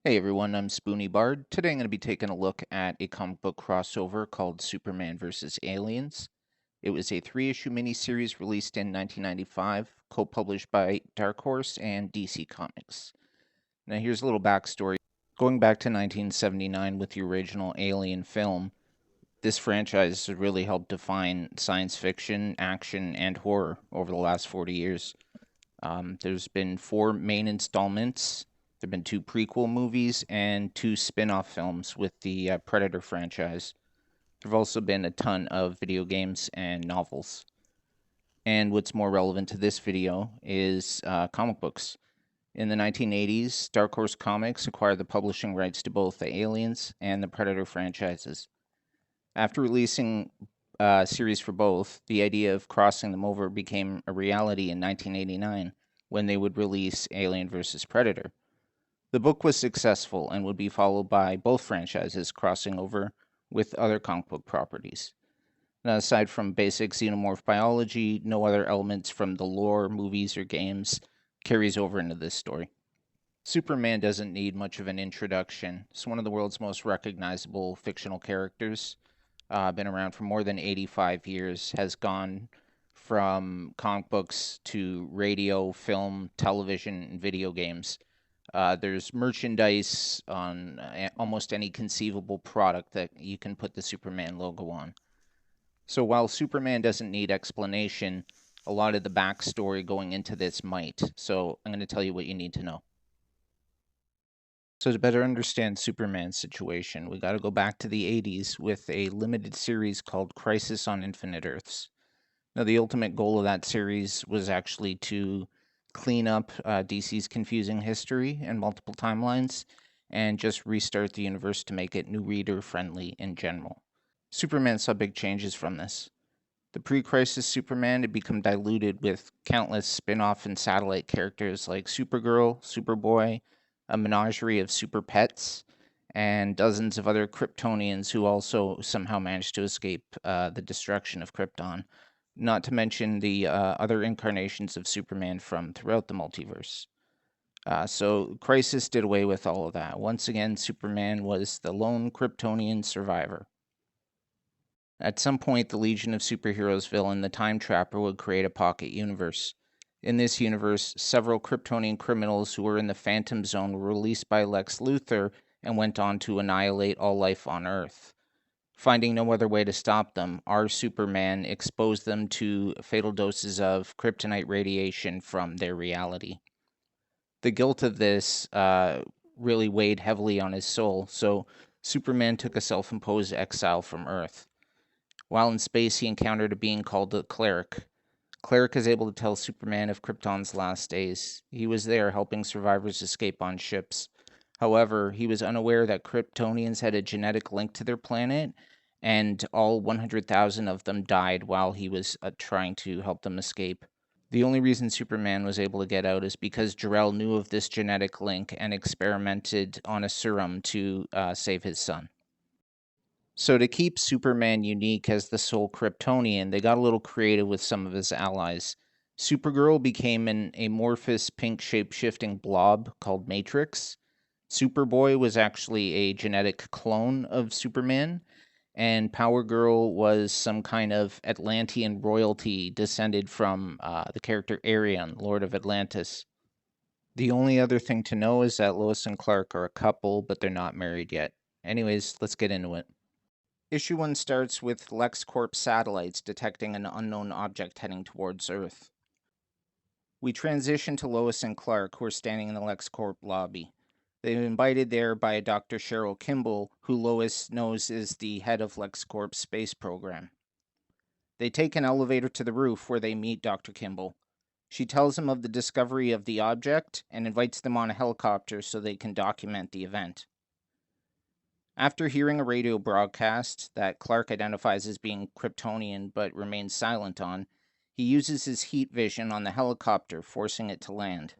Hey everyone, I'm Spoony Bard. Today I'm going to be taking a look at a comic book crossover called Superman vs. Aliens. It was a 3-issue miniseries released in 1995, co-published by Dark Horse and DC Comics. Now here's a little backstory. Going back to 1979 with the original Alien film, this franchise has really helped define science fiction, action, and horror over the last 40 years. There's been 4 main installments. There have been 2 prequel movies and 2 spin-off films with the Predator franchise. There have also been a ton of video games and novels. And what's more relevant to this video is comic books. In the 1980s, Dark Horse Comics acquired the publishing rights to both the Aliens and the Predator franchises. After releasing a series for both, the idea of crossing them over became a reality in 1989 when they would release Alien vs. Predator. The book was successful and would be followed by both franchises crossing over with other comic book properties. Now, aside from basic xenomorph biology, no other elements from the lore, movies, or games carries over into this story. Superman doesn't need much of an introduction. It's one of the world's most recognizable fictional characters. Been around for more than 85 years, has gone from comic books to radio, film, television, and video games. There's merchandise on almost any conceivable product that you can put the Superman logo on. So while Superman doesn't need explanation, a lot of the backstory going into this might. So I'm going to tell you what you need to know. So to better understand Superman's situation, we got to go back to the 80s with a limited series called Crisis on Infinite Earths. Now, the ultimate goal of that series was actually to clean up DC's confusing history and multiple timelines and just restart the universe to make it new reader friendly in general. Superman saw big changes from this. The pre-crisis Superman had become diluted with countless spin-off and satellite characters like Supergirl, Superboy, a menagerie of super pets, and dozens of other Kryptonians who also somehow managed to escape the destruction of Krypton, not to mention the other incarnations of Superman from throughout the multiverse. So Crisis did away with all of that. Once again, Superman was the lone Kryptonian survivor. At some point, the Legion of Superheroes villain, the Time Trapper, would create a pocket universe. In this universe, several Kryptonian criminals who were in the Phantom Zone were released by Lex Luthor and went on to annihilate all life on Earth. Finding no other way to stop them, our Superman exposed them to fatal doses of kryptonite radiation from their reality. The guilt of this really weighed heavily on his soul, so Superman took a self-imposed exile from Earth. While in space, he encountered a being called the Cleric. Cleric is able to tell Superman of Krypton's last days. He was there helping survivors escape on ships. However, he was unaware that Kryptonians had a genetic link to their planet, and all 100,000 of them died while he was trying to help them escape. The only reason Superman was able to get out is because Jor-El knew of this genetic link and experimented on a serum to save his son. So to keep Superman unique as the sole Kryptonian, they got a little creative with some of his allies. Supergirl became an amorphous pink shape-shifting blob called Matrix. Superboy was actually a genetic clone of Superman, and Power Girl was some kind of Atlantean royalty descended from the character Arion, Lord of Atlantis. The only other thing to know is that Lois and Clark are a couple, but they're not married yet. Anyways, let's get into it. Issue 1 starts with LexCorp satellites detecting an unknown object heading towards Earth. We transition to Lois and Clark, who are standing in the LexCorp lobby. They've been invited there by a Dr. Cheryl Kimball, who Lois knows is the head of LexCorp's space program. They take an elevator to the roof where they meet Dr. Kimball. She tells them of the discovery of the object and invites them on a helicopter so they can document the event. After hearing a radio broadcast that Clark identifies as being Kryptonian but remains silent on, he uses his heat vision on the helicopter, forcing it to land.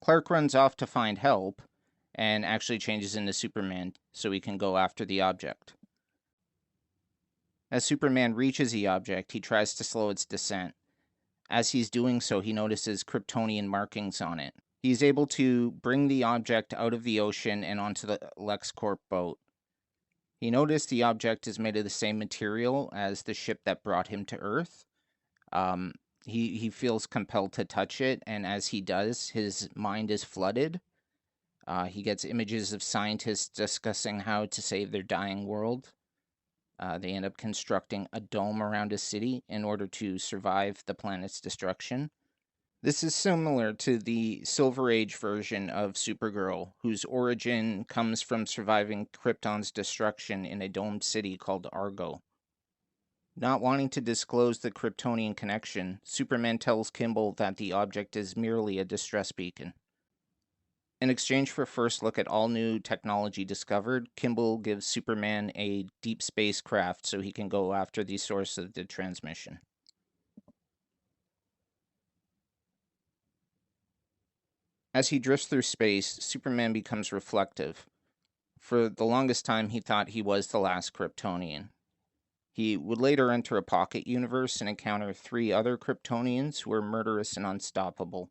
Clark runs off to find help and actually changes into Superman so he can go after the object. As Superman reaches the object, he tries to slow its descent. As he's doing so, he notices Kryptonian markings on it. He's able to bring the object out of the ocean and onto the LexCorp boat. He noticed the object is made of the same material as the ship that brought him to Earth. Um, he feels compelled to touch it, and as he does, his mind is flooded. He gets images of scientists discussing how to save their dying world. They end up constructing a dome around a city in order to survive the planet's destruction. This is similar to the Silver Age version of Supergirl, whose origin comes from surviving Krypton's destruction in a domed city called Argo. Not wanting to disclose the Kryptonian connection, Superman tells Kimball that the object is merely a distress beacon. In exchange for a first look at all new technology discovered, Kimball gives Superman a deep space craft so he can go after the source of the transmission. As he drifts through space, Superman becomes reflective. For the longest time, he thought he was the last Kryptonian. He would later enter a pocket universe and encounter 3 other Kryptonians who were murderous and unstoppable.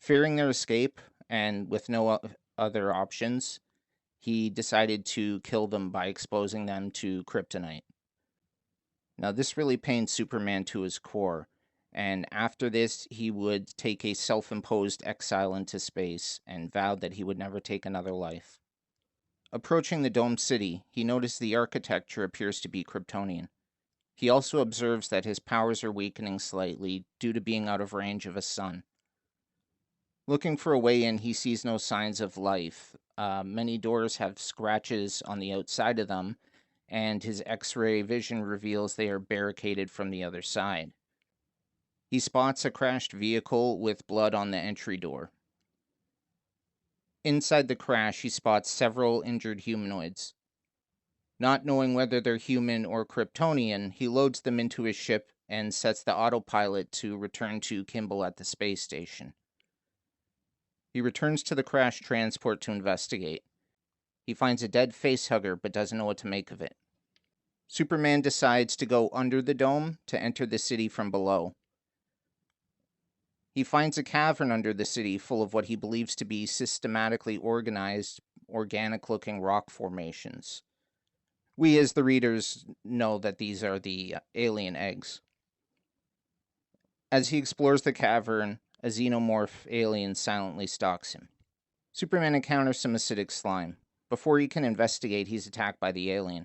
Fearing their escape, and with no other options, he decided to kill them by exposing them to kryptonite. Now, this really pained Superman to his core, and after this, he would take a self-imposed exile into space and vowed that he would never take another life. Approaching the domed city, he noticed the architecture appears to be Kryptonian. He also observes that his powers are weakening slightly due to being out of range of a sun. Looking for a way in, he sees no signs of life. Many doors have scratches on the outside of them, and his X-ray vision reveals they are barricaded from the other side. He spots a crashed vehicle with blood on the entry door. Inside the crash, he spots several injured humanoids. Not knowing whether they're human or Kryptonian, he loads them into his ship and sets the autopilot to return to Kimball at the space station. He returns to the crash transport to investigate. He finds a dead facehugger but doesn't know what to make of it. Superman decides to go under the dome to enter the city from below. He finds a cavern under the city full of what he believes to be systematically organized, organic-looking rock formations. We as the readers know that these are the alien eggs. As he explores the cavern, a xenomorph alien silently stalks him. Superman encounters some acidic slime. Before he can investigate, he's attacked by the alien.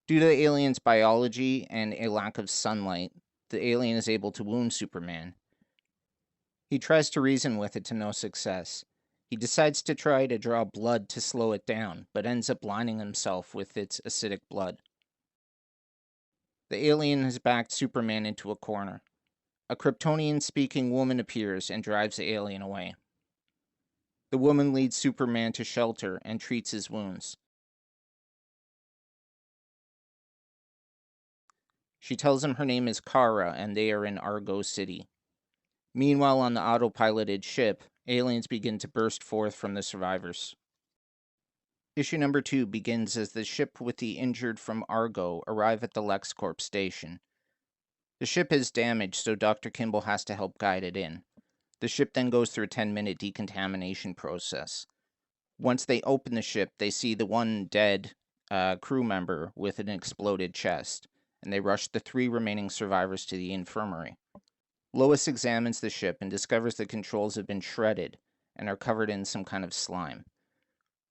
Due to the alien's biology and a lack of sunlight, the alien is able to wound Superman. He tries to reason with it to no success. He decides to try to draw blood to slow it down, but ends up blinding himself with its acidic blood. The alien has backed Superman into a corner. A Kryptonian-speaking woman appears and drives the alien away. The woman leads Superman to shelter and treats his wounds. She tells him her name is Kara and they are in Argo City. Meanwhile, on the autopiloted ship, aliens begin to burst forth from the survivors. Issue number 2 begins as the ship with the injured from Argo arrive at the LexCorp station. The ship is damaged, so Dr. Kimball has to help guide it in. The ship then goes through a 10-minute decontamination process. Once they open the ship, they see the one dead crew member with an exploded chest, and they rush the 3 remaining survivors to the infirmary. Lois examines the ship and discovers the controls have been shredded and are covered in some kind of slime.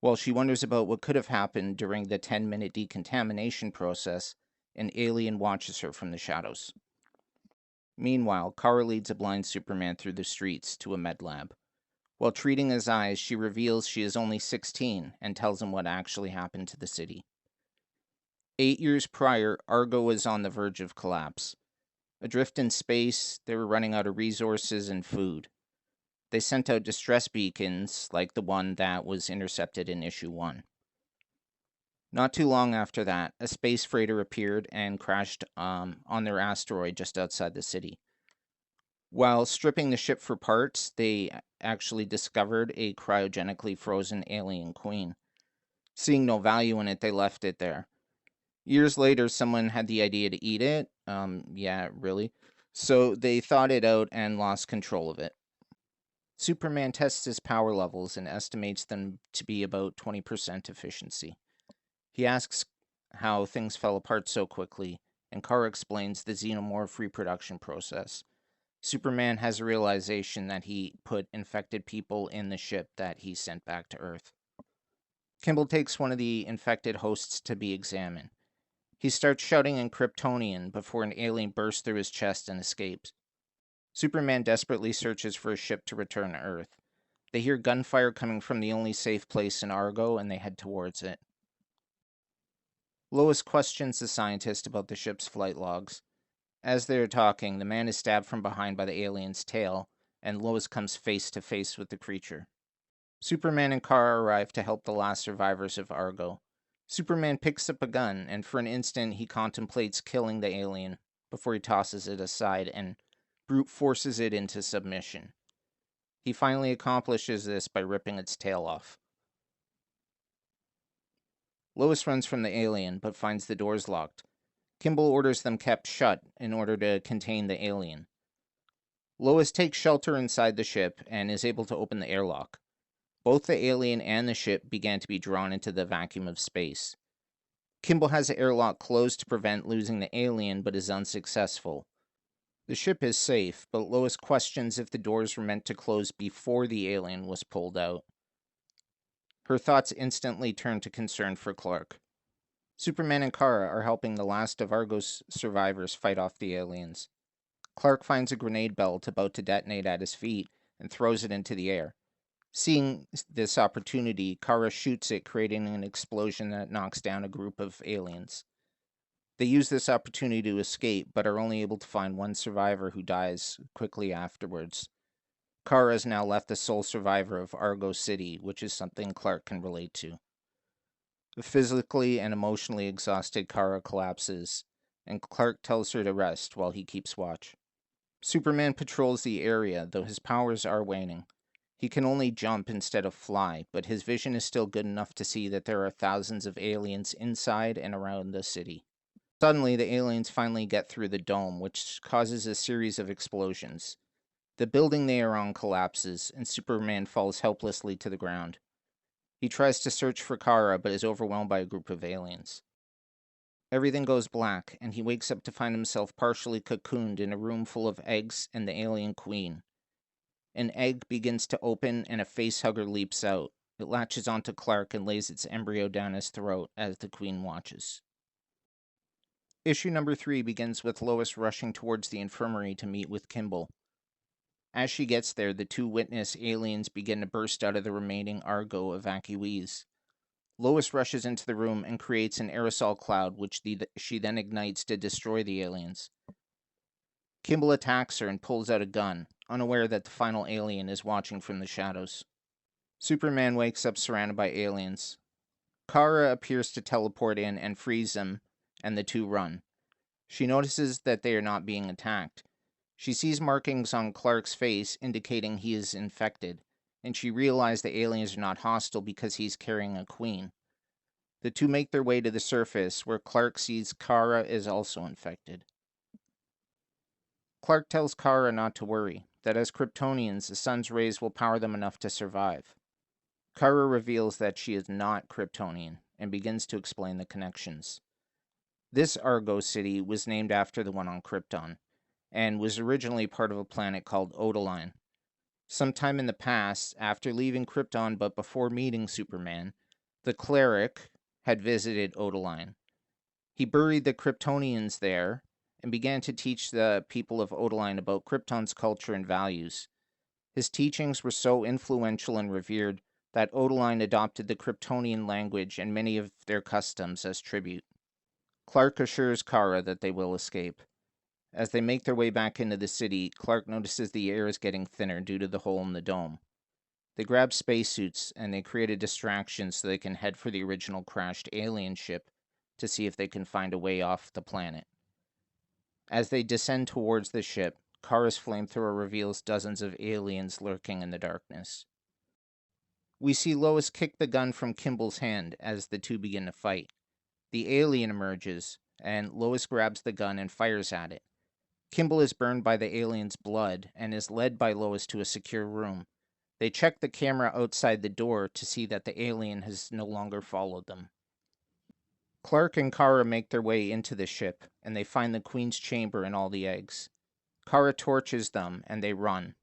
While she wonders about what could have happened during the 10-minute decontamination process, an alien watches her from the shadows. Meanwhile, Kara leads a blind Superman through the streets to a med lab. While treating his eyes, she reveals she is only 16 and tells him what actually happened to the city. 8 years prior, Argo was on the verge of collapse. Adrift in space, they were running out of resources and food. They sent out distress beacons, like the one that was intercepted in issue 1. Not too long after that, a space freighter appeared and crashed on their asteroid just outside the city. While stripping the ship for parts, they actually discovered a cryogenically frozen alien queen. Seeing no value in it, they left it there. Years later, someone had the idea to eat it. Yeah, really. So they thawed it out and lost control of it. Superman tests his power levels and estimates them to be about 20% efficiency. He asks how things fell apart so quickly, and Kara explains the xenomorph reproduction process. Superman has a realization that he put infected people in the ship that he sent back to Earth. Kimball takes one of the infected hosts to be examined. He starts shouting in Kryptonian before an alien bursts through his chest and escapes. Superman desperately searches for a ship to return to Earth. They hear gunfire coming from the only safe place in Argo, and they head towards it. Lois questions the scientist about the ship's flight logs. As they are talking, the man is stabbed from behind by the alien's tail, and Lois comes face to face with the creature. Superman and Kara arrive to help the last survivors of Argo. Superman picks up a gun, and for an instant he contemplates killing the alien before he tosses it aside and brute forces it into submission. He finally accomplishes this by ripping its tail off. Lois runs from the alien, but finds the doors locked. Kimball orders them kept shut in order to contain the alien. Lois takes shelter inside the ship and is able to open the airlock. Both the alien and the ship began to be drawn into the vacuum of space. Kimball has the airlock closed to prevent losing the alien, but is unsuccessful. The ship is safe, but Lois questions if the doors were meant to close before the alien was pulled out. Her thoughts instantly turn to concern for Clark. Superman and Kara are helping the last of Argo's survivors fight off the aliens. Clark finds a grenade belt about to detonate at his feet and throws it into the air. Seeing this opportunity, Kara shoots it, creating an explosion that knocks down a group of aliens. They use this opportunity to escape, but are only able to find one survivor who dies quickly afterwards. Kara is now left the sole survivor of Argo City, which is something Clark can relate to. The physically and emotionally exhausted Kara collapses, and Clark tells her to rest while he keeps watch. Superman patrols the area, though his powers are waning. He can only jump instead of fly, but his vision is still good enough to see that there are thousands of aliens inside and around the city. Suddenly, the aliens finally get through the dome, which causes a series of explosions. The building they are on collapses, and Superman falls helplessly to the ground. He tries to search for Kara, but is overwhelmed by a group of aliens. Everything goes black, and he wakes up to find himself partially cocooned in a room full of eggs and the alien queen. An egg begins to open, and a facehugger leaps out. It latches onto Clark and lays its embryo down his throat as the queen watches. Issue number 3 begins with Lois rushing towards the infirmary to meet with Kimball. As she gets there, the two witness aliens begin to burst out of the remaining Argo evacuees. Lois rushes into the room and creates an aerosol cloud, which she then ignites to destroy the aliens. Kimball attacks her and pulls out a gun, unaware that the final alien is watching from the shadows. Superman wakes up surrounded by aliens. Kara appears to teleport in and frees them, and the two run. She notices that they are not being attacked. She sees markings on Clark's face indicating he is infected, and she realizes the aliens are not hostile because he's carrying a queen. The two make their way to the surface, where Clark sees Kara is also infected. Clark tells Kara not to worry, that as Kryptonians, the sun's rays will power them enough to survive. Kara reveals that she is not Kryptonian, and begins to explain the connections. This Argo city was named after the one on Krypton, and was originally part of a planet called Oakley. Sometime in the past, after leaving Krypton but before meeting Superman, the cleric had visited Oakley. He buried the Kryptonians there and began to teach the people of Oakley about Krypton's culture and values. His teachings were so influential and revered that Oakley adopted the Kryptonian language and many of their customs as tribute. Clark assures Kara that they will escape. As they make their way back into the city, Clark notices the air is getting thinner due to the hole in the dome. They grab spacesuits, and they create a distraction so they can head for the original crashed alien ship to see if they can find a way off the planet. As they descend towards the ship, Kara's flamethrower reveals dozens of aliens lurking in the darkness. We see Lois kick the gun from Kimball's hand as the two begin to fight. The alien emerges, and Lois grabs the gun and fires at it. Kimball is burned by the alien's blood and is led by Lois to a secure room. They check the camera outside the door to see that the alien has no longer followed them. Clark and Kara make their way into the ship, and they find the Queen's chamber and all the eggs. Kara torches them, and they run.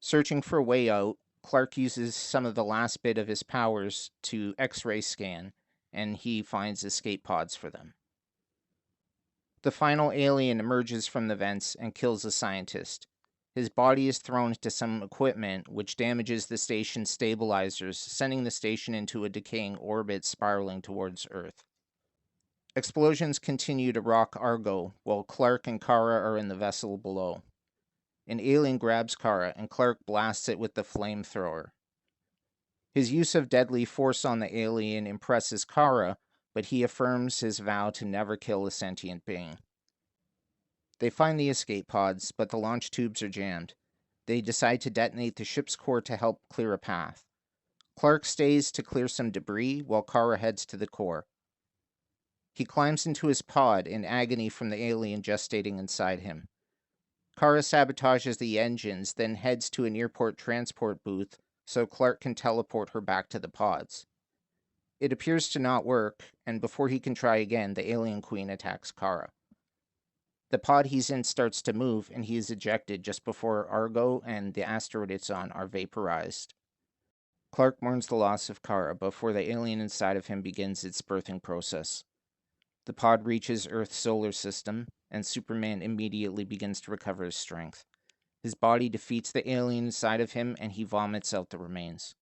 Searching for a way out, Clark uses some of the last bit of his powers to X-ray scan, and he finds escape pods for them. The final alien emerges from the vents and kills the scientist. His body is thrown into some equipment, which damages the station's stabilizers, sending the station into a decaying orbit spiraling towards Earth. Explosions continue to rock Argo, while Clark and Kara are in the vessel below. An alien grabs Kara, and Clark blasts it with the flamethrower. His use of deadly force on the alien impresses Kara, but he affirms his vow to never kill a sentient being. They find the escape pods, but the launch tubes are jammed. They decide to detonate the ship's core to help clear a path. Clark stays to clear some debris, while Kara heads to the core. He climbs into his pod in agony from the alien gestating inside him. Kara sabotages the engines, then heads to an airport transport booth so Clark can teleport her back to the pods. It appears to not work, and before he can try again, the alien queen attacks Kara. The pod he's in starts to move, and he is ejected just before Argo and the asteroid it's on are vaporized. Clark mourns the loss of Kara before the alien inside of him begins its birthing process. The pod reaches Earth's solar system, and Superman immediately begins to recover his strength. His body defeats the alien inside of him, and he vomits out the remains.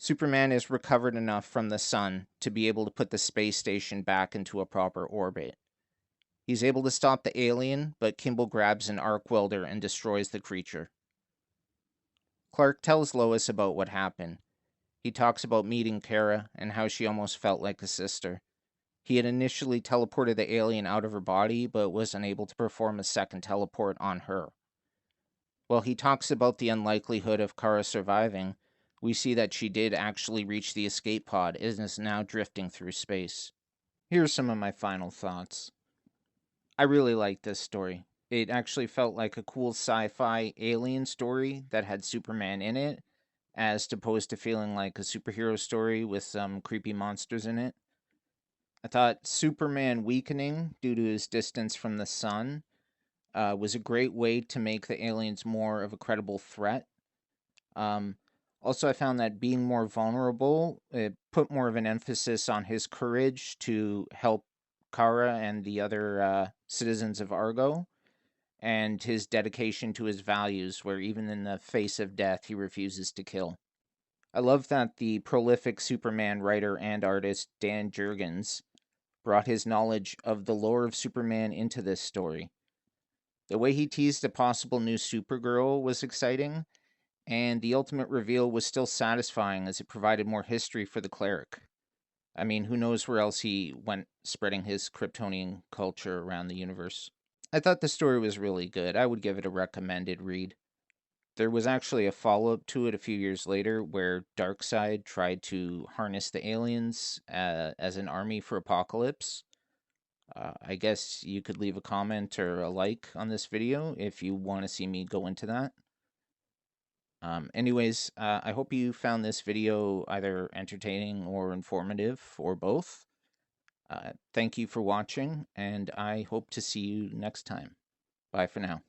Superman is recovered enough from the sun to be able to put the space station back into a proper orbit. He's able to stop the alien, but Kimball grabs an arc welder and destroys the creature. Clark tells Lois about what happened. He talks about meeting Kara and how she almost felt like a sister. He had initially teleported the alien out of her body, but was unable to perform a second teleport on her. While he talks about the unlikelihood of Kara surviving, we see that she did actually reach the escape pod and is now drifting through space. Here are some of my final thoughts. I really liked this story. It actually felt like a cool sci-fi alien story that had Superman in it, as opposed to feeling like a superhero story with some creepy monsters in it. I thought Superman weakening due to his distance from the sun was a great way to make the aliens more of a credible threat. Also, I found that being more vulnerable, it put more of an emphasis on his courage to help Kara and the other citizens of Argo, and his dedication to his values, where even in the face of death, he refuses to kill. I love that the prolific Superman writer and artist Dan Jurgens brought his knowledge of the lore of Superman into this story. The way he teased a possible new Supergirl was exciting, and the ultimate reveal was still satisfying as it provided more history for the cleric. I mean, who knows where else he went spreading his Kryptonian culture around the universe. I thought the story was really good. I would give it a recommended read. There was actually a follow-up to it a few years later where Darkseid tried to harness the aliens as an army for Apocalypse. I guess you could leave a comment or a like on this video if you want to see me go into that. Anyways, I hope you found this video either entertaining or informative, or both. Thank you for watching, and I hope to see you next time. Bye for now.